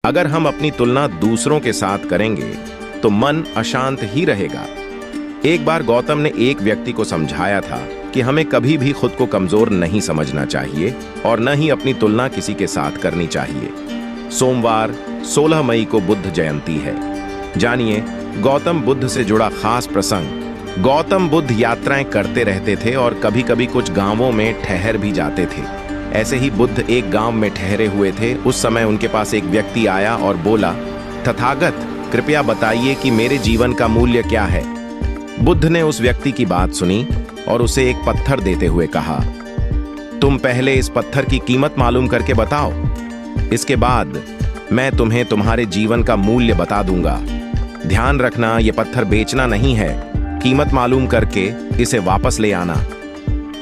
अगर हम अपनी तुलना दूसरों के साथ करेंगे तो मन अशांत ही रहेगा। एक बार गौतम ने एक व्यक्ति को समझाया था कि हमें कभी भी खुद को कमजोर नहीं समझना चाहिए और न ही अपनी तुलना किसी के साथ करनी चाहिए। सोमवार 16 मई को बुद्ध जयंती है। जानिए गौतम बुद्ध से जुड़ा खास प्रसंग। गौतम बुद्ध यात्राएं करते रहते थे और कभी कभी कुछ गांवों में ठहर भी जाते थे। ऐसे ही बुद्ध एक गांव में ठहरे हुए थे। उस समय उनके पास एक व्यक्ति आया और बोला, तथागत कृपया बताइए कि मेरे जीवन का मूल्य क्या है। बुद्ध ने उस व्यक्ति की बात सुनी और उसे एक पत्थर देते हुए कहा, तुम पहले इस पत्थर की कीमत मालूम करके बताओ, इसके बाद मैं तुम्हें तुम्हारे जीवन का मूल्य बता दूंगा। ध्यान रखना, यह पत्थर बेचना नहीं है, कीमत मालूम करके इसे वापस ले आना।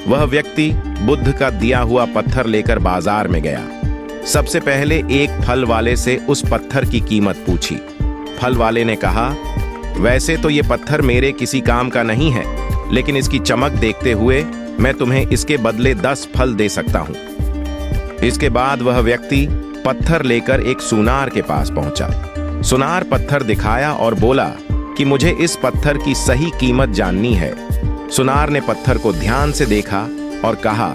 वह व्यक्ति बुद्ध का दिया हुआ पत्थर लेकर बाजार में गया। सबसे पहले एक फल वाले से उस पत्थर की कीमत पूछी। फल वाले ने कहा, वैसे तो ये पत्थर मेरे किसी काम का नहीं है, लेकिन इसकी चमक देखते हुए मैं तुम्हें इसके बदले 10 फल दे सकता हूं। इसके बाद वह व्यक्ति पत्थर लेकर एक सुनार के पास पहुंचा। सुनार पत्थर दिखाया और बोला कि मुझे इस पत्थर की सही कीमत जाननी है। सुनार ने पत्थर को ध्यान से देखा और कहा,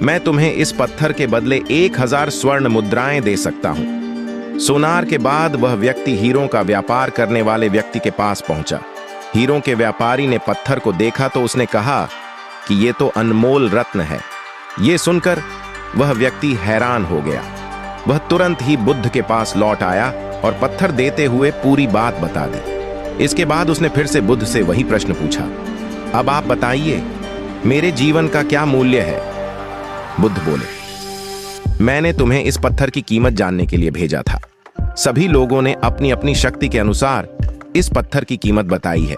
मैं तुम्हें इस पत्थर के बदले 1000 स्वर्ण मुद्राएं दे सकता हूं। सुनार के बाद वह व्यक्ति हीरों का व्यापार करने वाले व्यक्ति के पास पहुंचा। हीरों के व्यापारी ने पत्थर को देखा तो उसने कहा कि ये तो अनमोल रत्न है। ये सुनकर वह व्यक्ति हैरान हो गया। वह तुरंत ही बुद्ध के पास लौट आया और पत्थर देते हुए पूरी बात बता दी। इसके बाद उसने फिर से बुद्ध से वही प्रश्न पूछा, अब आप बताइए मेरे जीवन का क्या मूल्य है। बुद्ध बोले, मैंने तुम्हें इस पत्थर की कीमत जानने के लिए भेजा था। सभी लोगों ने अपनी अपनी शक्ति के अनुसार इस पत्थर की कीमत बताई है।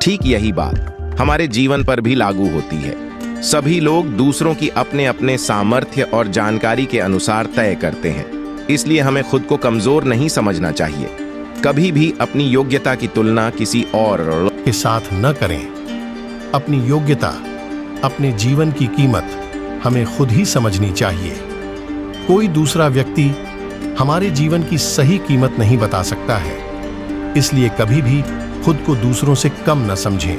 ठीक यही बात हमारे जीवन पर भी लागू होती है। सभी लोग दूसरों की अपने अपने सामर्थ्य और जानकारी के अनुसार तय करते हैं। इसलिए हमें खुद को कमजोर नहीं समझना चाहिए। कभी भी अपनी योग्यता की तुलना किसी और के साथ न करें। अपनी योग्यता, अपने जीवन की कीमत हमें खुद ही समझनी चाहिए। कोई दूसरा व्यक्ति हमारे जीवन की सही कीमत नहीं बता सकता है। इसलिए कभी भी खुद को दूसरों से कम न समझें।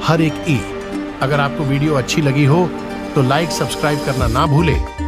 हर एक अगर आपको वीडियो अच्छी लगी हो तो लाइक, सब्सक्राइब करना ना भूलें।